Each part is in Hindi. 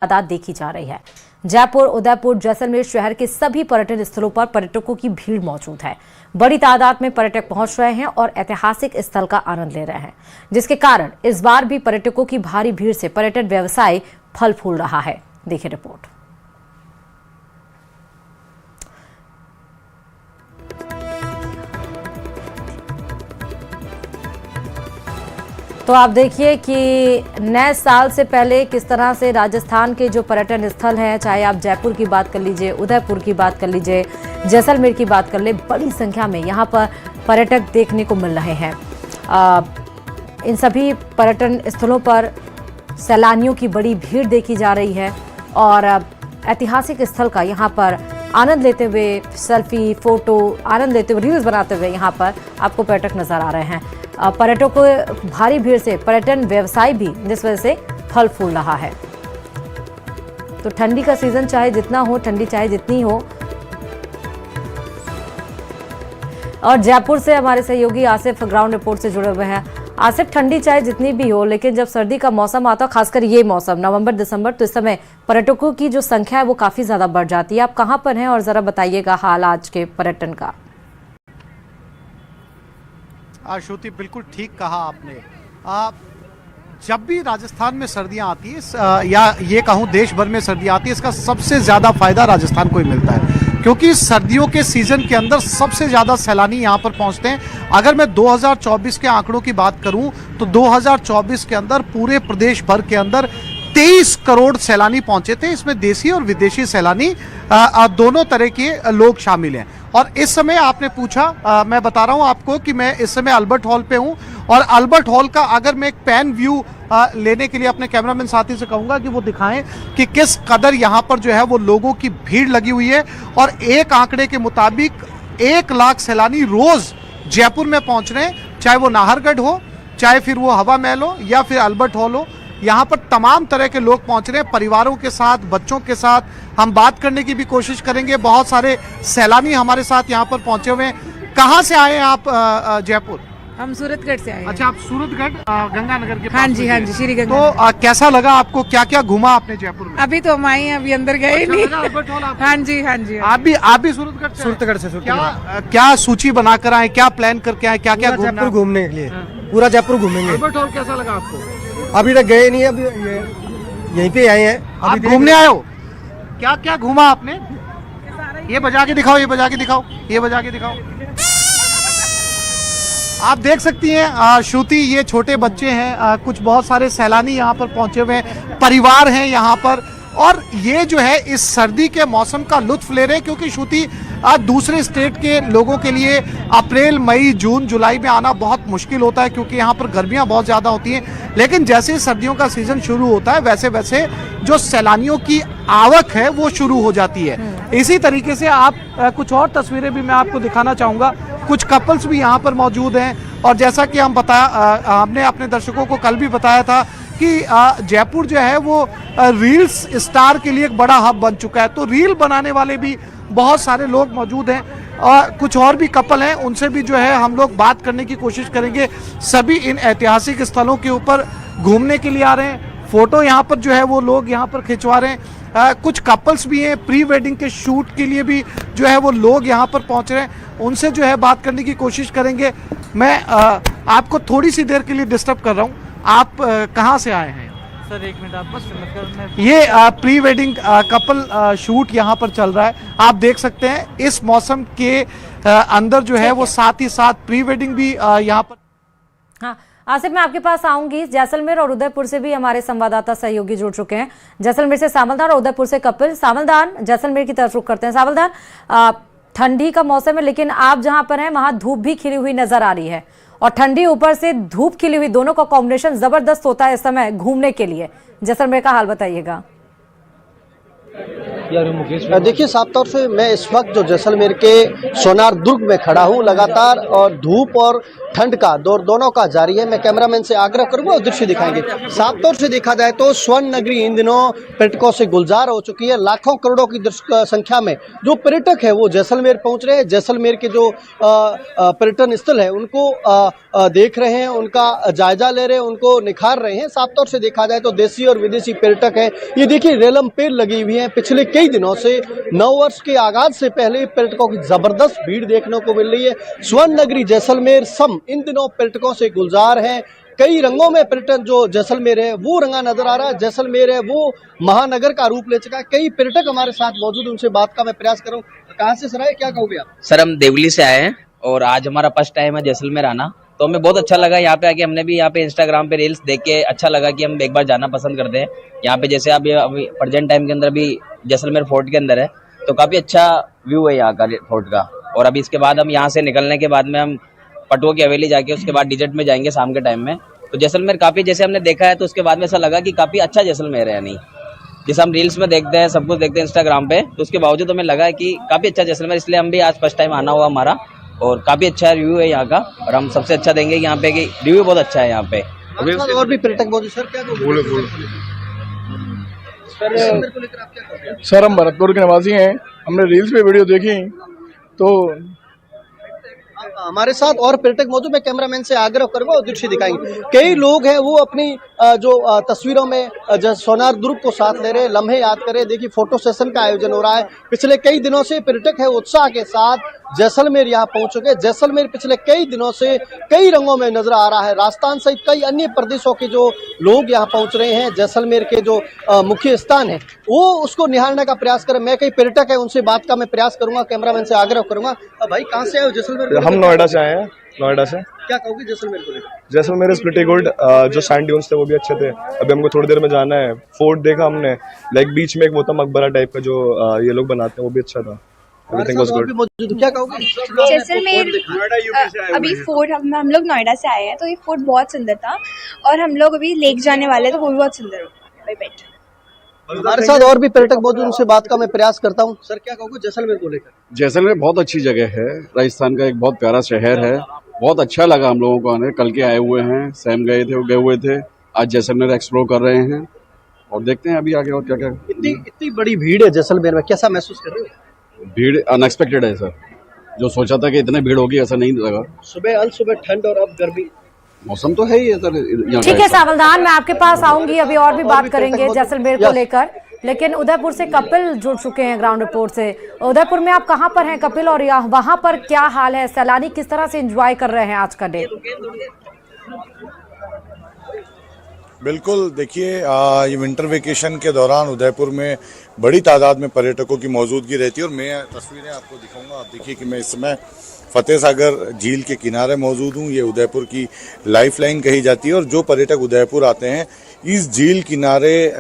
तादाद देखी जा रही है। जयपुर, उदयपुर, जैसलमेर शहर के सभी पर्यटन स्थलों पर पर्यटकों की भीड़ मौजूद है। बड़ी तादाद में पर्यटक पहुंच रहे हैं और ऐतिहासिक स्थल का आनंद ले रहे हैं, जिसके कारण इस बार भी पर्यटकों की भारी भीड़ से पर्यटन व्यवसाय फल फूल रहा है। देखिए रिपोर्ट। तो आप देखिए कि नए साल से पहले किस तरह से राजस्थान के जो पर्यटन स्थल हैं, चाहे आप जयपुर की बात कर लीजिए, उदयपुर की बात कर लीजिए, जैसलमेर की बात कर ले, बड़ी संख्या में यहाँ पर पर्यटक देखने को मिल रहे हैं। इन सभी पर्यटन स्थलों पर सैलानियों की बड़ी भीड़ देखी जा रही है और ऐतिहासिक स्थल का यहाँ पर आनंद लेते हुए सेल्फी, फोटो आनंद लेते हुए, रील्स बनाते हुए यहाँ पर आपको पर्यटक नजर आ रहे हैं। पर्यटकों को भारी भीड़ से पर्यटन व्यवसाय भी जिस वजह से फल फूल रहा है। तो ठंडी का सीजन चाहे जितना हो, ठंडी चाहे जितनी हो, और जयपुर से हमारे सहयोगी आसिफ ग्राउंड रिपोर्ट से जुड़े हुए हैं। आसिफ, ठंडी चाहे जितनी भी हो, लेकिन जब सर्दी का मौसम आता है, खासकर ये मौसम नवंबर दिसंबर, तो इस समय पर्यटकों की जो संख्या है वो काफी ज्यादा बढ़ जाती है। आप कहां पर हैं और जरा बताइएगा हाल आज के पर्यटन का। श्रुति, बिल्कुल ठीक कहा आपने। जब भी राजस्थान में सर्दियां आती है या ये कहूँ देश भर में सर्दियां आती है, इसका सबसे ज़्यादा फायदा राजस्थान को ही मिलता है, क्योंकि सर्दियों के सीजन के अंदर सबसे ज़्यादा सैलानी यहाँ पर पहुँचते हैं। अगर मैं 2024 के आंकड़ों की बात करूँ तो 2024 के अंदर पूरे प्रदेश भर के अंदर 23 करोड़ सैलानी पहुंचे थे। इसमें देसी और विदेशी सैलानी दोनों तरह के लोग शामिल हैं। और इस समय आपने पूछा, मैं बता रहा हूं आपको कि मैं इस समय अल्बर्ट हॉल पे हूं, और अल्बर्ट हॉल का अगर मैं एक पैन व्यू लेने के लिए अपने कैमरामैन साथी से कहूंगा कि वो दिखाएं कि किस कदर यहां पर जो है वो लोगों की भीड़ लगी हुई है। और एक आंकड़े के मुताबिक 1 लाख सैलानी रोज जयपुर में पहुंच रहे हैं, चाहे वो नाहरगढ़ हो, चाहे फिर वो हवा महल हो या फिर अल्बर्ट हॉल हो। यहाँ पर तमाम तरह के लोग पहुंच रहे हैं, परिवारों के साथ, बच्चों के साथ। हम बात करने की भी कोशिश करेंगे। बहुत सारे सैलानी हमारे साथ यहाँ पर पहुंचे हुए हैं। कहाँ से आए हैं आप जयपुर? हम सूरतगढ़ से आए हैं। अच्छा, आप सूरतगढ़ गंगानगर के? हाँ जी, हाँ जी, श्री गंगा। तो कैसा लगा आपको? क्या क्या घूमा आपने जयपुर में? अभी तो हम आए हैं, अभी अंदर गए नहीं। हाँ जी, हाँ जी। आप भी सूरतगढ़ से? क्या सूची बनाकर आए, क्या प्लान करके आए, क्या क्या जयपुर घूमने के लिए? पूरा जयपुर घूमेंगे। अल्बर्ट हॉल कैसा लगा आपको? अभी तक गए नहीं, अभी यहीं पे आए हैं। आप घूमने आए हो? क्या क्या घूमा आपने? ये बजा के दिखाओ, ये बजा के दिखाओ, ये बजा के दिखाओ। आप देख सकती हैं श्रुति, ये छोटे बच्चे हैं, कुछ बहुत सारे सैलानी यहाँ पर पहुंचे हुए हैं, परिवार हैं यहाँ पर, और ये जो है इस सर्दी के मौसम का लुत्फ ले रहे हैं। क्योंकि श्रुति, दूसरे स्टेट के लोगों के लिए अप्रैल, मई, जून, जुलाई में आना बहुत मुश्किल होता है, क्योंकि यहाँ पर गर्मियाँ बहुत ज़्यादा होती हैं। लेकिन जैसे ही सर्दियों का सीजन शुरू होता है, वैसे वैसे जो सैलानियों की आवक है वो शुरू हो जाती है। इसी तरीके से आप कुछ और तस्वीरें भी मैं आपको दिखाना चाहूँगा। कुछ कपल्स भी यहाँ पर मौजूद हैं, और जैसा कि हमने अपने दर्शकों को कल भी बताया था कि जयपुर जो है वो रील्स स्टार के लिए एक बड़ा हब बन चुका है। तो रील बनाने वाले भी बहुत सारे लोग मौजूद हैं, और कुछ और भी कपल हैं, उनसे भी जो है हम लोग बात करने की कोशिश करेंगे। सभी इन ऐतिहासिक स्थलों के ऊपर घूमने के लिए आ रहे हैं, फोटो यहाँ पर जो है वो लोग यहाँ पर खिंचवा रहे हैं। कुछ कपल्स भी हैं, प्री वेडिंग के शूट के लिए भी जो है वो लोग यहाँ पर पहुँच रहे हैं, उनसे जो है बात करने की कोशिश करेंगे। मैं आपको थोड़ी सी देर के लिए डिस्टर्ब कर रहा हूँ। आप कहाँ से आए हैं? सर 1 मिनट आप बस। ये प्री वेडिंग कपल शूट यहाँ पर चल रहा है। आप देख सकते हैं इस मौसम के अंदर जो है वो साथ ही साथ प्री वेडिंग भी यहाँ पर। हाँ आसिफ, मैं आपके पास आऊंगी। जैसलमेर और उदयपुर से भी हमारे संवाददाता सहयोगी जुड़ चुके हैं। जैसलमेर से सावलदान और उदयपुर से कपिल। सावलदान, जैसलमेर की तरफ रुख करते हैं। सावलदान, ठंडी का मौसम है, लेकिन आप जहां पर हैं वहां धूप भी खिली हुई नजर आ रही है, और ठंडी ऊपर से धूप खिली हुई, दोनों का कॉम्बिनेशन जबरदस्त होता है इस समय घूमने के लिए। जैसलमेर का हाल बताइएगा। देखिए, साफ तौर से मैं इस वक्त जो जैसलमेर के सोनार दुर्ग में खड़ा हूँ, लगातार और धूप और ठंड का दौर दोनों का जारी है। मैं कैमरामैन से आग्रह करूंगा और दृश्य दिखाएंगे। साफ तौर से देखा जाए तो स्वर्ण नगरी इन दिनों पर्यटकों से गुलजार हो चुकी है। लाखों करोड़ों की संख्या में जो पर्यटक है वो जैसलमेर पहुंच रहे हैं। जैसलमेर के जो पर्यटन स्थल है उनको देख रहे हैं, उनका जायजा ले रहे हैं, उनको निखार रहे हैं। साफ तौर से देखा जाए तो देशी और विदेशी पर्यटक है। ये देखिए रेलम पेड़ लगी हुई है। पिछले कई दिनों से नववर्ष के आगाज से पहले पर्यटकों की जबरदस्त भीड़ देखने को मिल रही है। स्वर्ण नगरी जैसलमेर सम इन दिनों पर्यटकों से गुलजार है। कई रंगों में पर्यटन जो जैसलमेर है वो रंगा नजर आ रहा है। जैसलमेर है वो महानगर का रूप ले चुका है। कई पर्यटक हमारे साथ मौजूद, उनसे बात का मैं प्रयास करूं। कहां से सर आए, क्या कहोगे आप? सर हम देवली से आए हैं और आज हमारा फर्स्ट टाइम है जैसलमेर आना, तो हमें बहुत अच्छा लगा यहाँ पे आके। हमने भी यहाँ पे इंस्टाग्राम पे रील्स देख के अच्छा लगा कि हम एक बार जाना पसंद करते हैं यहाँ पे। जैसे अभी प्रेजेंट टाइम के अंदर भी जैसलमेर फोर्ट के अंदर है, तो काफी अच्छा व्यू है यहाँ का फोर्ट का। और अभी इसके बाद हम यहाँ से निकलने के बाद में हम पटुआ की हवेली जाके उसके बाद डिजर्ट में जाएंगे शाम के टाइम में। तो जैसलमेर काफी जैसे हमने देखा है तो उसके बाद में ऐसा लगा कि काफी अच्छा जैसलमेर है। यानी जैसे हम रील्स में देखते हैं, सब कुछ देखते हैं इंस्टाग्राम पे, तो उसके बावजूद हमें लगा कि काफी अच्छा जैसलमेर, इसलिए हम भी आज फर्स्ट टाइम आना हुआ हमारा। और काफी अच्छा रिव्यू है यहाँ का और हम सबसे अच्छा देंगे यहाँ पे कि रिव्यू बहुत अच्छा है यहाँ पे। और भी पर्यटक मौजूद, सर क्या कहोगे? सर हम भरतपुर के निवासी हैं, हमने रील्स पे वीडियो देखी तो हमारे साथ और पर्यटक मौजूद। मैं कैमरामैन से आग्रह करूंगा और दृश्य दिखाएंगे। कई लोग हैं वो अपनी जो तस्वीरों में सोनार दुर्ग को साथ ले रहे, लम्हे याद कर रहे। देखिए फोटो सेशन का आयोजन हो रहा है। पिछले कई दिनों से पर्यटक है उत्साह के साथ जैसलमेर यहाँ पहुंच चुके। जैसलमेर पिछले कई दिनों से कई रंगों में नजर आ रहा है। राजस्थान सहित कई अन्य प्रदेशों के जो लोग यहाँ पहुंच रहे हैं। जैसलमेर के जो मुख्य स्थान है वो उसको निहारने का प्रयास करें। मैं कई पर्यटक है उनसे बात का मैं प्रयास करूंगा, कैमरामैन से आग्रह करूंगा। भाई कहाँ से आए हो जैसलमेर? हम नोएडा से आए हैं। नोएडा से क्या कहोगे जैसलमेर को लेकर? Jaisalmer is pretty good. जो सैंड ड्यून्स थे वो भी अच्छे थे। अभी हमको थोड़ी देर में जाना है। फोर्ट देखा हमने, लाइक बीच में एक वो था मकबरा टाइप का जो ये लोग बनाते हैं, वो भी अच्छा था। Everything was good. क्या कहोगे? जैसलमेर अभी फोर्ट हम लोग नोएडा से आए हैं, तो ये फोर्ट बहुत सुंदर था और हम लोग अभी लेक जाने वाले हैं तो वो भी बहुत सुंदर होगा। हमारे साथ और भी पर्यटक मौजूद, उनसे बात का मैं प्रयास करता हूँ। सर क्या कहोगे जैसलमेर को लेकर? जैसलमेर बहुत अच्छी जगह है, राजस्थान का एक बहुत प्यारा शहर है। बहुत अच्छा लगा हम लोगों को आने। कल के आए हुए हैं, सैम गए हुए थे, आज जैसलमेर एक्सप्लोर कर रहे हैं और देखते हैं अभी आगे और क्या क्या। इतनी बड़ी भीड़ है जैसलमेर में, कैसा महसूस कर रहे हो? भीड़ अनएक्सपेक्टेड है सर, जो सोचा था कि इतनी भीड़ होगी ऐसा नहीं लगा। सुबह ठंड और अब गर्मी, मौसम तो है ही है सर। ठीक है सावधान, मैं आपके पास आऊंगी, अभी और भी बात करेंगे जैसलमेर को लेकर। लेकिन उदयपुर से कपिल जुड़ चुके हैं ग्राउंड रिपोर्ट से। उदयपुर में आप कहां पर हैं कपिल, और वहां पर क्या हाल है? सैलानी किस तरह से एंजॉय कर रहे हैं आज का डे? बिल्कुल, देखिए ये विंटर वेकेशन के दौरान उदयपुर में बड़ी तादाद में पर्यटकों की मौजूदगी रहती है और मैं तस्वीरें आपको दिखाऊंगा। आप देखिए कि मैं इस समय फतेह सागर झील के किनारे मौजूद हूँ। ये उदयपुर की लाइफलाइन कही जाती है और जो पर्यटक उदयपुर आते हैं इस झील किनारे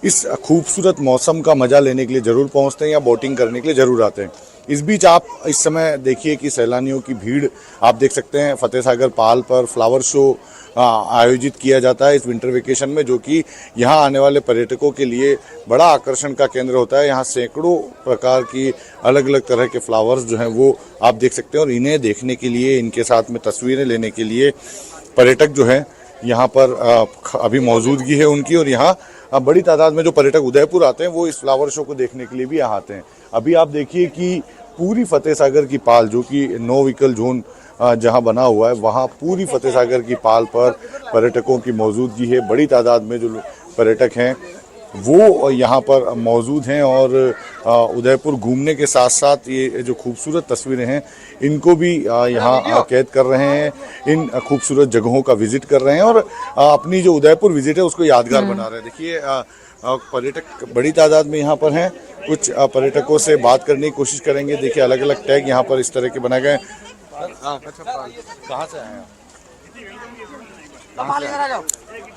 इस खूबसूरत मौसम का मजा लेने के लिए जरूर पहुंचते हैं या बोटिंग करने के लिए जरूर आते हैं। इस बीच आप इस समय देखिए कि सैलानियों की भीड़ आप देख सकते हैं। फतेह सागर पाल पर फ्लावर शो आयोजित किया जाता है इस विंटर वेकेशन में, जो कि यहाँ आने वाले पर्यटकों के लिए बड़ा आकर्षण का केंद्र होता है। यहाँ सैकड़ों प्रकार की अलग अलग तरह के फ्लावर्स जो हैं वो आप देख सकते हैं और इन्हें देखने के लिए, इनके साथ में तस्वीरें लेने के लिए पर्यटक जो हैं यहाँ पर अभी मौजूदगी है उनकी। और यहाँ बड़ी तादाद में जो पर्यटक उदयपुर आते हैं वो इस फ्लावर शो को देखने के लिए भी यहाँ आते हैं। अभी आप देखिए कि पूरी फतेह सागर की पाल, जो कि नो व्हीकल जोन जहाँ बना हुआ है, वहाँ पूरी फतेह सागर की पाल पर पर्यटकों की मौजूदगी है। बड़ी तादाद में जो पर्यटक हैं वो यहाँ पर मौजूद हैं और उदयपुर घूमने के साथ साथ ये जो खूबसूरत तस्वीरें हैं इनको भी यहाँ कैद कर रहे हैं, इन खूबसूरत जगहों का विजिट कर रहे हैं और अपनी जो उदयपुर विजिट है उसको यादगार बना रहे हैं। देखिए पर्यटक बड़ी तादाद में यहाँ पर हैं। कुछ पर्यटकों से बात करने की कोशिश करेंगे। देखिए अलग अलग टैग यहाँ पर इस तरह के बनाए गए। कहाँ से आए आप?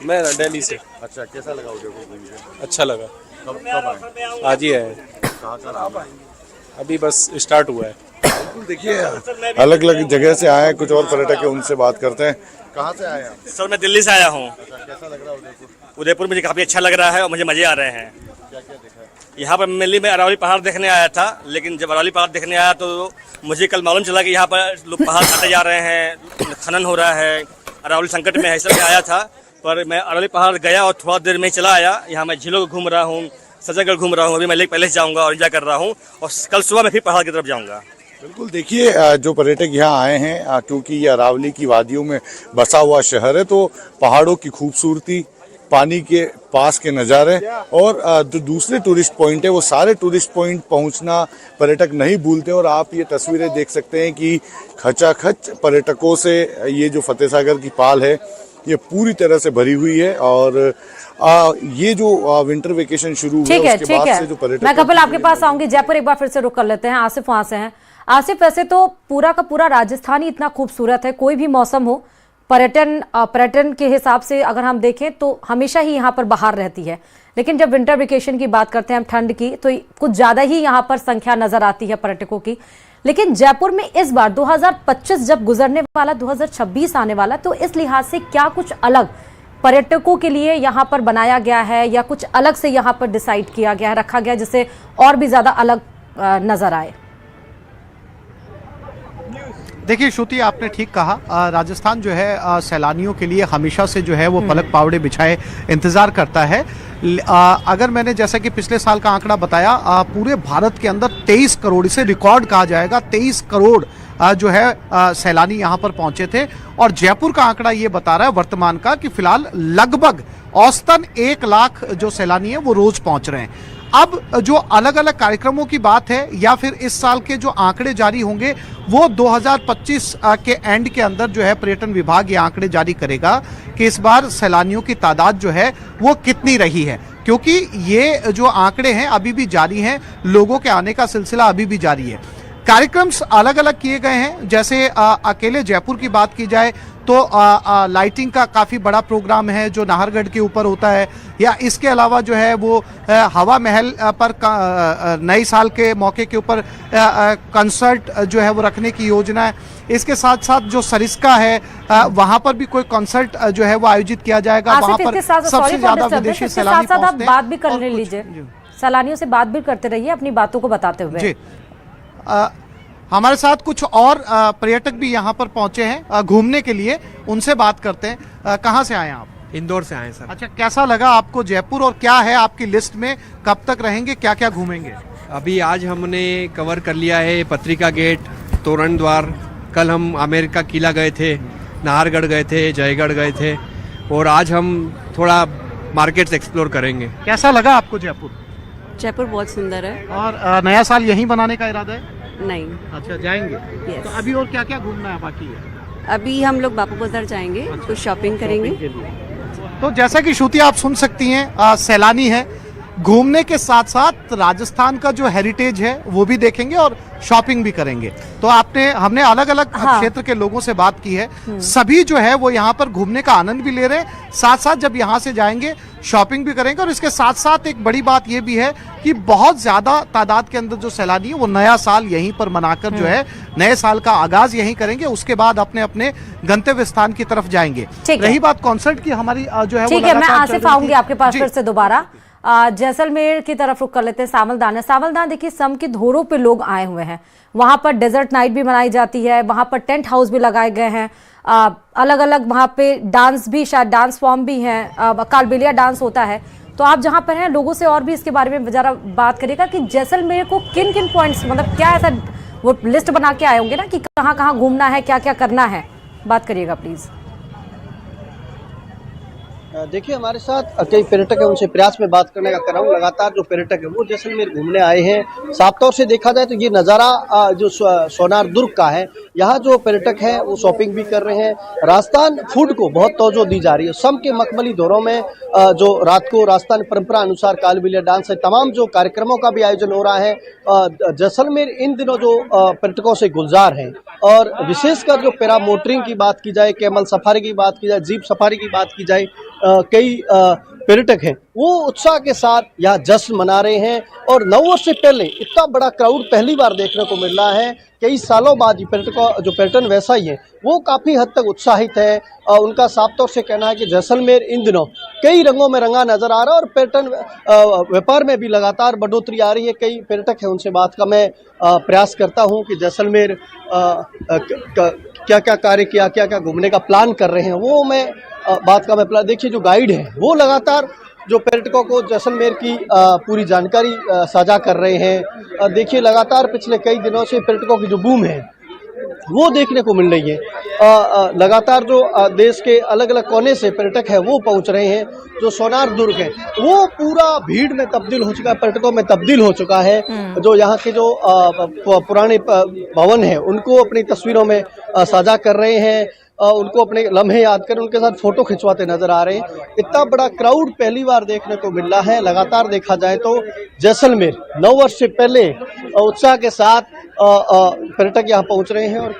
मैं दिल्ली से। अच्छा, कैसा लगा उदयपुर घूम के? अच्छा लगा। कब आए? आज ही आए। कहाँ का नाम है? अभी बस स्टार्ट हुआ है। देखिए अलग अलग जगह से आए, कुछ और पर्यटक है उनसे बात करते हैं। कहाँ से आए आप? सर मैं दिल्ली से आया हूँ। कैसा लग रहा है उदयपुर? उदयपुर मुझे काफ़ी अच्छा लग रहा है और मुझे मज़े आ रहे हैं। यहाँ पर मेनली मैं अरावली पहाड़ देखने आया था, लेकिन जब अरावली पहाड़ देखने आया तो मुझे कल मालूम चला कि यहाँ पर लोग पहाड़ काटे जा रहे हैं, खनन हो रहा है, अरावली संकट में है, इसलिए आया था। पर मैं अरावली पहाड़ गया और थोड़ा देर में चला आया। यहाँ मैं झीलों को घूम रहा हूँ, सजागढ़ घूम रहा हूँ, अभी मैं लेक पैलेस जाऊँगा और एंजॉय कर रहा हूँ, और कल सुबह मैं फिर पहाड़ की तरफ जाऊँगा। बिल्कुल, देखिए जो पर्यटक यहाँ आए हैं क्योंकि ये अरावली की वादियों में बसा हुआ शहर है, तो पहाड़ों की खूबसूरती, पानी के पास के नज़ारे और जो दूसरे टूरिस्ट पॉइंट है वो सारे टूरिस्ट पॉइंट पहुंचना पर्यटक नहीं भूलते। और आप ये तस्वीरें देख सकते हैं कि खचाखच पर्यटकों से ये जो फतेह सागर की पाल है ये पूरी तरह से भरी हुई है। और ये जो विंटर वेकेशन शुरू हुआ है उसके बाद से जो पर्यटक, मैं कपिल आपके पास आऊंगी, जयपुर एक बार फिर से रुक कर लेते हैं। आसिफ वहां से हैं। आसिफ, वैसे तो पूरा का पूरा राजस्थान ही इतना खूबसूरत है, कोई भी मौसम हो, पर्यटन के हिसाब से अगर हम देखें तो हमेशा ही यहाँ पर बहार रहती है। लेकिन जब विंटर वेकेशन की बात करते हैं हम ठंड की, तो कुछ ज़्यादा ही यहाँ पर संख्या नजर आती है पर्यटकों की। लेकिन जयपुर में इस बार 2025 जब गुजरने वाला, 2026 आने वाला, तो इस लिहाज से क्या कुछ अलग पर्यटकों के लिए यहाँ पर बनाया गया है या कुछ अलग से यहाँ पर डिसाइड किया गया है, रखा गया, जिससे और भी ज़्यादा अलग नजर आए? देखिए श्रुति, आपने ठीक कहा, राजस्थान जो है सैलानियों के लिए हमेशा से जो है वो पलक पावड़े बिछाए इंतजार करता है। अगर मैंने जैसा कि पिछले साल का आंकड़ा बताया, पूरे भारत के अंदर 23 करोड़, इसे रिकॉर्ड कहा जाएगा, 23 करोड़ जो है सैलानी यहाँ पर पहुंचे थे। और जयपुर का आंकड़ा ये बता रहा है वर्तमान का कि फिलहाल लगभग औसतन 1 लाख जो सैलानी है वो रोज पहुंच रहे हैं। अब जो अलग अलग कार्यक्रमों की बात है या फिर इस साल के जो आंकड़े जारी होंगे वो 2025 के एंड के अंदर जो है पर्यटन विभाग ये आंकड़े जारी करेगा कि इस बार सैलानियों की तादाद जो है वो कितनी रही है, क्योंकि ये जो आंकड़े हैं अभी भी जारी हैं, लोगों के आने का सिलसिला अभी भी जारी है। कार्यक्रम्स अलग अलग किए गए हैं, जैसे अकेले जयपुर की बात की जाए तो लाइटिंग का काफ़ी बड़ा प्रोग्राम है जो नाहरगढ़ के ऊपर होता है, या इसके अलावा जो है वो हवा महल पर नए साल के मौके के ऊपर कंसर्ट जो है वो रखने की योजना है। इसके साथ साथ जो सरिस्का है वहाँ पर भी कोई कंसर्ट जो है वो आयोजित किया जाएगा। वहाँ पर सबसे ज्यादा विदेशी सैलानी पहुंचते हैं। आप बात भी कर लीजिए, सैलानियों से बात भी करते रहिए अपनी बातों को बताते हुए। जी, हमारे साथ कुछ और पर्यटक भी यहाँ पर पहुंचे हैं घूमने के लिए, उनसे बात करते हैं। कहाँ से आए आप? इंदौर से आए सर। अच्छा, कैसा लगा आपको जयपुर और क्या है आपकी लिस्ट में, कब तक रहेंगे, क्या क्या घूमेंगे? अभी आज हमने कवर कर लिया है पत्रिका गेट, तोरण द्वार, कल हम आमेर का किला गए थे, नाहरगढ़ गए थे, जयगढ़ गए थे, और आज हम थोड़ा मार्केट्स एक्सप्लोर करेंगे। कैसा लगा आपको जयपुर? जयपुर बहुत सुंदर है। और नया साल यहीं बनाने का इरादा है? नहीं। अच्छा, जाएंगे? Yes. तो अभी और क्या क्या घूमना है बाकी है? अभी हम लोग बापू बाजार जाएंगे, अच्छा, कुछ शॉपिंग करेंगे। तो जैसा कि श्रुति आप सुन सकती हैं, सैलानी है, घूमने के साथ साथ राजस्थान का जो हेरिटेज है वो भी देखेंगे और शॉपिंग भी करेंगे। तो हमने अलग अलग क्षेत्र के लोगों से बात की है, सभी जो है वो यहाँ पर घूमने का आनंद भी ले रहे हैं, साथ साथ जब यहाँ से जाएंगे शॉपिंग भी करेंगे। और इसके साथ साथ एक बड़ी बात ये भी है कि बहुत ज्यादा तादाद के अंदर जो सैलानी है वो नया साल यहीं पर मनाकर जो है नए साल का आगाज यहीं करेंगे, उसके बाद अपने अपने गंतव्य स्थान की तरफ जाएंगे। रही बात कॉन्सर्ट की, हमारी जो है, ठीक है, मैं आसिफ आऊंगी आपके पास फिर से दोबारा। जैसलमेर की तरफ रुक कर लेते हैं। सावलदान है, सावलदान देखिए सम की धोरों पे लोग आए हुए हैं, वहां पर डेजर्ट नाइट भी मनाई जाती है, वहां पर टेंट हाउस भी लगाए गए हैं, अलग अलग वहां पे डांस भी, शायद डांस फॉर्म भी हैं, कालबेलिया डांस होता है। तो आप जहां पर हैं लोगों से और भी इसके बारे में जरा बात करिएगा कि जैसलमेर को किन किन पॉइंट्स, मतलब क्या ऐसा वो लिस्ट बना के आए होंगे ना कि कहाँ कहाँ घूमना है, क्या क्या करना है, बात करिएगा प्लीज। देखिए, हमारे साथ कई पर्यटक हैं, उनसे प्रयास में बात करने का कर रहा हूँ। लगातार जो पर्यटक है वो जैसलमेर घूमने आए हैं। साफ तौर से देखा जाए तो ये नज़ारा जो सोनार दुर्ग का है, यहाँ जो पर्यटक हैं वो शॉपिंग भी कर रहे हैं। राजस्थान फूड को बहुत तवज्जो दी जा रही है। सम के मखमली दौरों में जो रात को राजस्थान परंपरा अनुसार कालबेलिया डांस है, तमाम जो कार्यक्रमों का भी आयोजन हो रहा है। जैसलमेर इन दिनों जो पर्यटकों से गुलजार है, और विशेषकर जो पैरा मोटरिंग की बात की जाए, कैमल सफारी की बात की जाए, जीप सफारी की बात की जाए, कई पर्यटक हैं वो उत्साह के साथ यहाँ जश्न मना रहे हैं और नववर्ष से पहले इतना बड़ा क्राउड पहली बार देखने को मिल रहा है। कई सालों बाद जो पर्यटन व्यवसायी है वो काफ़ी हद तक उत्साहित है। उनका साफ तौर से कहना है कि जैसलमेर इन दिनों कई रंगों में रंगा नजर आ रहा है और पर्यटन व्यापार में भी लगातार बढ़ोतरी आ रही है। कई पर्यटक हैं, उनसे बात का मैं प्रयास करता हूँ कि जैसलमेर क्या क्या कार्य किया, क्या क्या घूमने का प्लान कर रहे हैं, वो मैं बात का मैं प्लान। देखिए जो गाइड है वो लगातार जो पर्यटकों को जैसलमेर की पूरी जानकारी साझा कर रहे हैं। देखिए लगातार पिछले कई दिनों से पर्यटकों की जो बूम है वो देखने को मिल रही है। लगातार जो देश के अलग अलग कोने से पर्यटक है वो पहुंच रहे हैं। जो सोनार दुर्ग है वो पूरा भीड़ में तब्दील हो चुका है, पर्यटकों में तब्दील हो चुका है। जो यहाँ के जो पुराने भवन है उनको अपनी तस्वीरों में साझा कर रहे हैं, उनको अपने लम्हे याद कर उनके साथ फोटो खिंचवाते नजर आ रहे हैं। इतना बड़ा क्राउड पहली बार देखने को मिल रहा है। लगातार देखा जाए तो जैसलमेर नववर्ष से पहले उत्साह के साथ पर्यटक यहाँ पहुँच रहे हैं और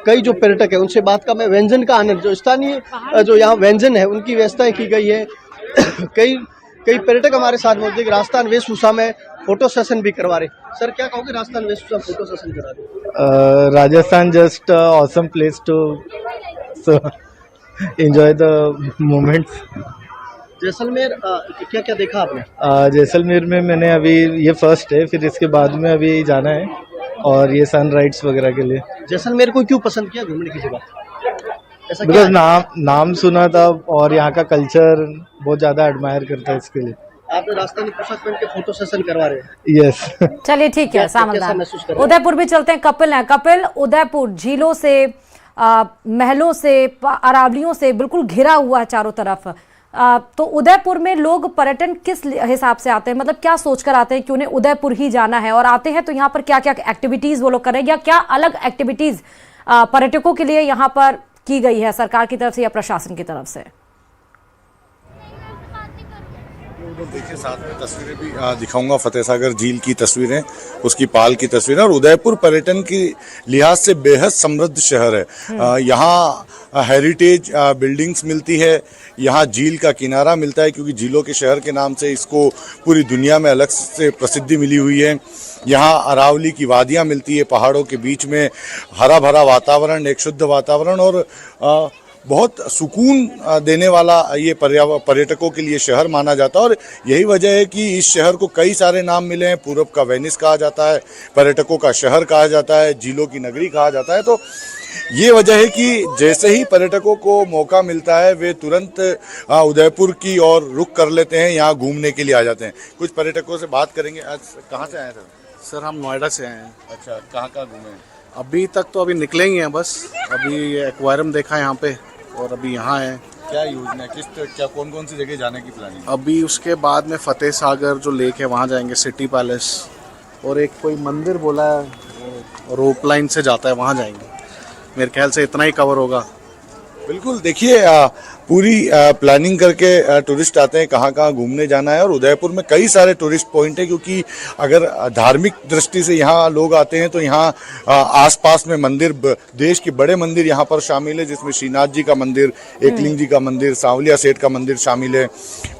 कई जो पर्यटक है उनसे बात का मैं व्यंजन का आनंद, जो स्थानीय जो यहाँ व्यंजन है उनकी व्यवस्थाएं की गई है। कई पर्यटक हमारे साथ मौजूद है। राजस्थान वेशभूषा में फोटो सेशन भी करवा रहे। सर क्या कहोगे, राजस्थान वेशभूषा फोटो सेशन करा रहे? Rajasthan just awesome place to enjoy the moments. Jaisalmer क्या क्या देखा आपने? जैसलमेर में मैंने अभी ये फर्स्ट है, फिर इसके बाद में अभी जाना है और ये सनराइज वगैरह के लिए। जैसलमेर को क्यों पसंद किया घूमने की जगह? ऐसा बिकॉज नाम सुना था और यहाँ का कल्चर बहुत ज्यादा एडमायर करता है, इसके लिए। आपने राजस्थानी पोशाक पहन के फोटो सेशन करवा रहे हैं? यस। चलिए ठीक है, सामलदान। उदयपुर भी चलते हैं। कपिल है। कपिल, उदयपुर झीलों से, महलों से, अरावलियों से बिल्कुल घिरा हुआ है चारों तरफ। तो उदयपुर में लोग पर्यटन किस हिसाब से आते हैं, मतलब क्या सोचकर आते हैं कि उन्हें उदयपुर ही जाना है, और आते हैं तो यहाँ पर क्या क्या एक्टिविटीज वो लोग कर रहे हैं, या क्या अलग एक्टिविटीज पर्यटकों के लिए यहाँ पर की गई है सरकार की तरफ से या प्रशासन की तरफ से? देखिए साथ में तस्वीरें भी दिखाऊंगा, फतेहसागर झील की तस्वीरें, उसकी पाल की तस्वीरें। और उदयपुर पर्यटन की लिहाज से बेहद समृद्ध शहर है। यहाँ हेरिटेज बिल्डिंग्स मिलती है, यहाँ झील का किनारा मिलता है क्योंकि झीलों के शहर के नाम से इसको पूरी दुनिया में अलग से प्रसिद्धि मिली हुई है। यहाँ अरावली की वादियाँ मिलती है, पहाड़ों के बीच में हरा भरा वातावरण, एक शुद्ध वातावरण और बहुत सुकून देने वाला ये पर्यटकों के लिए शहर माना जाता है। और यही वजह है कि इस शहर को कई सारे नाम मिले हैं। पूरब का वेनिस कहा जाता है, पर्यटकों का शहर कहा जाता है, झीलों की नगरी कहा जाता है। तो ये वजह है कि जैसे ही पर्यटकों को मौका मिलता है वे तुरंत उदयपुर की ओर रुख कर लेते हैं, यहाँ घूमने के लिए आ जाते हैं। कुछ पर्यटकों से बात करेंगे। आज कहाँ से आए सर? सर हम नोएडा से आए हैं। अच्छा, कहाँ कहाँ घूमे? अभी तक तो अभी निकले ही हैं बस। अभी एक्वेरियम देखा यहाँ पे और अभी यहाँ है। क्या योजना, क्या कौन कौन सी जगह जाने की प्लानिंग? अभी उसके बाद में फतेह सागर जो लेक है वहाँ जाएंगे, सिटी पैलेस, और एक कोई मंदिर बोला है रोप लाइन से जाता है, वहाँ जाएंगे। मेरे ख्याल से इतना ही कवर होगा। बिल्कुल, देखिए पूरी प्लानिंग करके टूरिस्ट आते हैं कहाँ कहाँ घूमने जाना है। और उदयपुर में कई सारे टूरिस्ट पॉइंट है क्योंकि अगर धार्मिक दृष्टि से यहाँ लोग आते हैं तो यहाँ आसपास में मंदिर, देश के बड़े मंदिर यहाँ पर शामिल है, जिसमें श्रीनाथ जी का मंदिर, एकलिंग जी का मंदिर, सांवलिया सेठ का मंदिर शामिल है।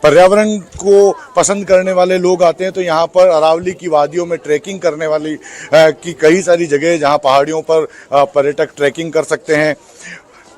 पर्यावरण को पसंद करने वाले लोग आते हैं तो यहाँ पर अरावली की वादियों में ट्रैकिंग करने वाली की कई सारी जगह जहाँ पहाड़ियों पर पर्यटक ट्रैकिंग कर सकते हैं।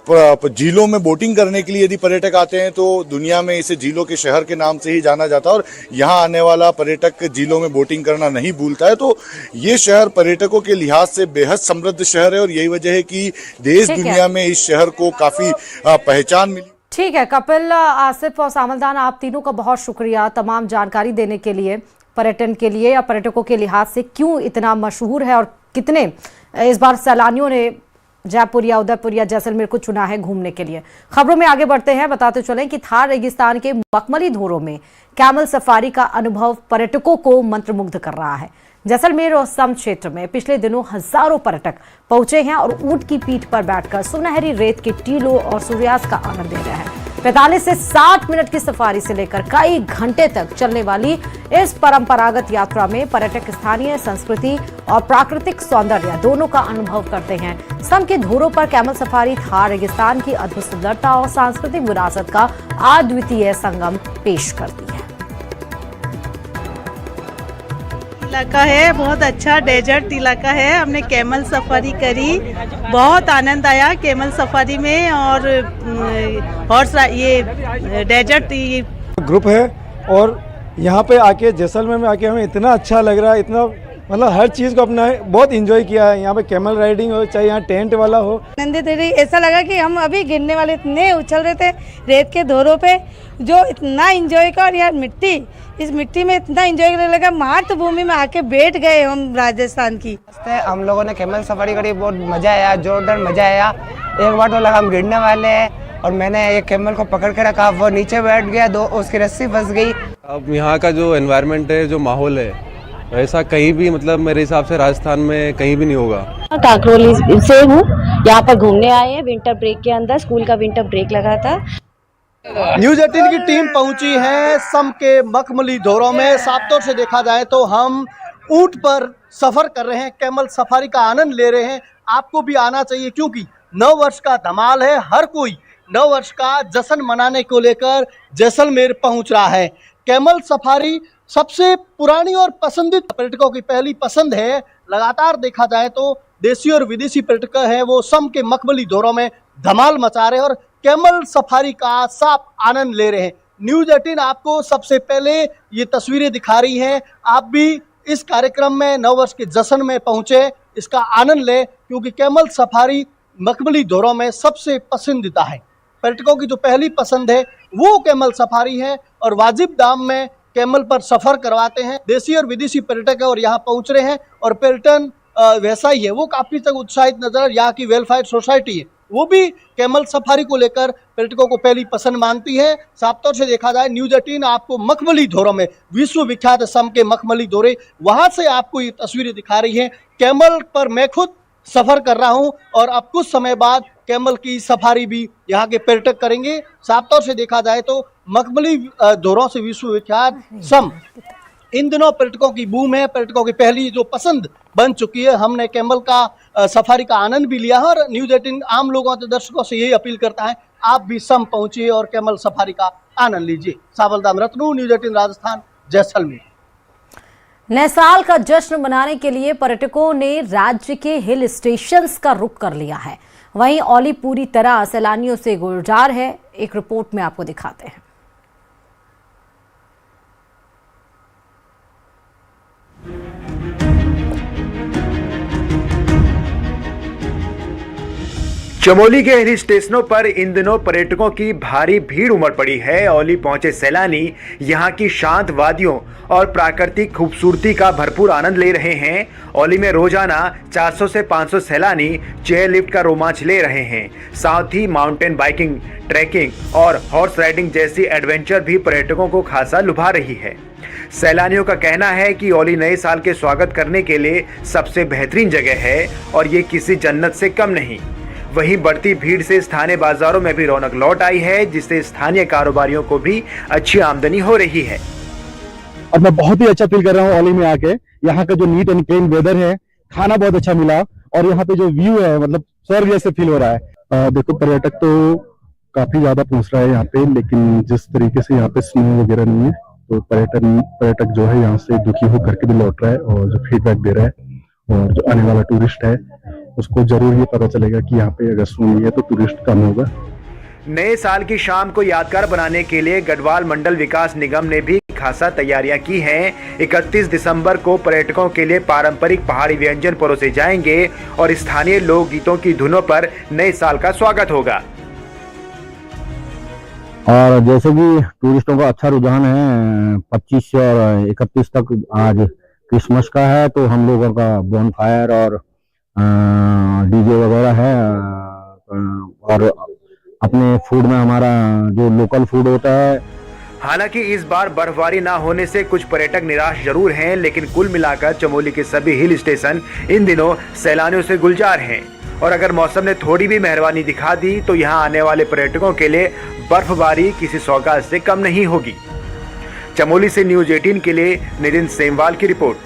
झीलों में बोटिंग करने के लिए यदि पर्यटक आते हैं तो दुनिया में इसे झीलों के शहर के नाम से ही जाना जाता है और यहाँ आने वाला पर्यटक झीलों में बोटिंग करना नहीं भूलता है। तो ये शहर पर्यटकों के लिहाज से बेहद समृद्ध शहर है और यही वजह है कि देश दुनिया में इस शहर को काफी पहचान मिली। ठीक है कपिल, आसिफ और सामलदान, आप तीनों का बहुत शुक्रिया तमाम जानकारी देने के लिए। पर्यटन के लिए या पर्यटकों के लिहाज से क्यों इतना मशहूर है और कितने इस बार सैलानियों ने जयपुर या उदयपुर या जैसलमेर को चुना है घूमने के लिए। खबरों में आगे बढ़ते हैं, बताते चलें कि थार रेगिस्तान के मखमली धोरों में कैमल सफारी का अनुभव पर्यटकों को मंत्रमुग्ध कर रहा है। जैसलमेर और सम क्षेत्र में पिछले दिनों हजारों पर्यटक पहुंचे हैं और ऊंट की पीठ पर बैठकर सुनहरी रेत के टीलों और सूर्यास्त का आनंद ले रहे हैं। 45 से 60 मिनट की सफारी से लेकर कई घंटे तक चलने वाली इस परंपरागत यात्रा में पर्यटक स्थानीय संस्कृति और प्राकृतिक सौंदर्य दोनों का अनुभव करते हैं। सम के धोरों पर कैमल सफारी थार रेगिस्तान की अद्भुत सुंदरता और सांस्कृतिक विरासत का अद्वितीय संगम पेश करती है। इलाका है, बहुत अच्छा डेजर्ट इलाका है। हमने कैमल सफारी करी, बहुत आनंद आया कैमल सफारी में। और हॉर्स ये डेजर्ट ग्रुप है और यहाँ पे आके जैसलमेर में आके हमें इतना अच्छा लग रहा है, इतना मतलब हर चीज़ को अपना बहुत एंजॉय किया है। यहाँ पे कैमल राइडिंग हो, चाहे यहाँ टेंट वाला हो। आनंदित रही, ऐसा लगा कि हम अभी गिरने वाले, इतने उछल रहे थे रेत के धोरों पे, जो इतना एंजॉय का। और यार इस मिट्टी में इतना एंजॉय करने लगा, मातृभूमि में आके बैठ गए हम राजस्थान की। हम लोगों ने कैमल सफारी करी, बहुत मजा आया, जोरदार मजा आया। एक बार तो लगा हम गिरने वाले हैं और मैंने एक कैमल को पकड़ के रखा, वो नीचे बैठ गया, उसकी रस्सी फंस गई। अब यहाँ का जो एनवायरनमेंट है, जो माहौल है, ऐसा कहीं भी मतलब मेरे हिसाब से राजस्थान में कहीं भी नहीं होगा। काकरोली से हूँ, यहाँ पर घूमने आए हैं विंटर ब्रेक के अंदर, स्कूल का विंटर ब्रेक लगा था। न्यूज़ 18 की टीम पहुंची है सम के मखमली धोरों में। साफ तौर से देखा जाए तो हम ऊंट पर सफर कर रहे हैं, कैमल सफारी का आनंद ले रहे हैं। आपको भी आना चाहिए क्योंकि नव वर्ष का धमाल है। हर कोई नव वर्ष का जश्न मनाने को लेकर जैसलमेर पहुंच रहा है। कैमल सफारी सबसे पुरानी और पसंदीदा पर्यटकों की पहली पसंद है। लगातार देखा जाए तो देशी और विदेशी पर्यटक हैं वो सम के मखमली धोरों में धमाल मचा रहे हैं और कैमल सफारी का साफ आनंद ले रहे हैं। न्यूज़ 18 आपको सबसे पहले ये तस्वीरें दिखा रही है। आप भी इस कार्यक्रम में नव वर्ष के जश्न में पहुंचे, इसका आनंद ले क्योंकि कैमल सफारी मखमली धोरों में सबसे पसंदीदा है। पर्यटकों की जो पहली पसंद है वो कैमल सफारी है और वाजिब दाम में कैमल पर सफर करवाते हैं। देशी और विदेशी पर्यटक है और यहाँ पहुँच रहे हैं और पर्यटन वैसा ही है, वो काफ़ी तक उत्साहित नजर। यहाँ की वेलफेयर सोसाइटी है वो भी कैमल सफारी को लेकर पर्यटकों को पहली पसंद मानती है। साफ तौर से देखा जाए न्यूज़ 18 आपको मखमली धोरों में, विश्व विख्यात सम के मखमली धोरे, वहां से आपको ये तस्वीरें दिखा रही है। कैमल पर मैं खुद सफर कर रहा हूं और अब कुछ समय बाद कैमल की सफारी भी यहाँ के पर्यटक करेंगे। साफ तौर से देखा जाए तो मखमली धोरों से विश्व विख्यात सम इन दिनों पर्यटकों की बूम है, पर्यटकों की पहली जो पसंद बन चुकी है। हमने कैमल का सफारी का आनंद भी लिया है और न्यूज़ 18 आम लोगों से, दर्शकों से यही अपील करता है आप भी सम पहुंचिए और कैमल सफारी का आनंद लीजिए। सावलदाम रत्नू, न्यूज़ 18 राजस्थान, जैसलमेर। नए साल का जश्न मनाने के लिए पर्यटकों ने राज्य के हिल स्टेशंस का रुख कर लिया है। वहीं औली पूरी तरह सैलानियों से गुलजार है। एक रिपोर्ट में आपको दिखाते हैं। चमोली के हिल स्टेशनों पर इन दिनों पर्यटकों की भारी भीड़ उमड़ पड़ी है। औली पहुंचे सैलानी यहां की शांत वादियों और प्राकृतिक खूबसूरती का भरपूर आनंद ले रहे हैं। औली में रोजाना 400 से 500 सैलानी चेयर लिफ्ट का रोमांच ले रहे हैं। साथ ही माउंटेन बाइकिंग, ट्रैकिंग और हॉर्स राइडिंग जैसी एडवेंचर भी पर्यटकों को खासा लुभा रही है। सैलानियों का कहना है कि औली नए साल के स्वागत करने के लिए सबसे बेहतरीन जगह है और ये किसी जन्नत से कम नहीं। वहीं बढ़ती भीड़ से स्थानीय बाजारों में भी रौनक लौट आई है, जिससे स्थानीय कारोबारियों को भी अच्छी आमदनी हो रही है। और मैं बहुत ही अच्छा फील कर रहा हूँ औली में आके। यहाँ का जो नीट एंड क्लीन वेदर है, खाना बहुत अच्छा मिला और यहाँ पे जो व्यू है मतलब स्वर्ग जैसे फील हो रहा है। देखो पर्यटक तो काफी ज्यादा पहुंच रहा है यहाँ पे, लेकिन जिस तरीके से यहाँ पे स्नो वगैरह नहीं है तो पर्यटक जो है यहाँ से दुखी होकर के भी लौट रहा है और जो फीडबैक दे रहा है और जो आने वाला टूरिस्ट है उसको जरूर ये पता चलेगा कि यहाँ पे अगर स्नो नहीं है तो टूरिस्ट कम होगा। नए साल की शाम को यादगार बनाने के लिए गढ़वाल मंडल विकास निगम ने भी खासा तैयारियां की हैं। 31 दिसंबर को पर्यटकों के लिए पारंपरिक पहाड़ी व्यंजन परोसे जाएंगे और स्थानीय लोक गीतों की धुनों पर नए साल का स्वागत होगा। और जैसे कि टूरिस्टों का अच्छा रुझान है, 25 से और 31 तक आज क्रिसमस का है तो हम लोगों का बोनफायर और डीजे वगैरह है और अपने फूड में हमारा जो लोकल फूड होता है। हालांकि इस बार बर्फबारी ना होने से कुछ पर्यटक निराश जरूर हैं, लेकिन कुल मिलाकर चमोली के सभी हिल स्टेशन इन दिनों सैलानियों से गुलजार हैं। और अगर मौसम ने थोड़ी भी मेहरबानी दिखा दी तो यहाँ आने वाले पर्यटकों के लिए बर्फबारी किसी सौगात से कम नहीं होगी। चमोली से न्यूज 18 के लिए नितिन सेमवाल की रिपोर्ट।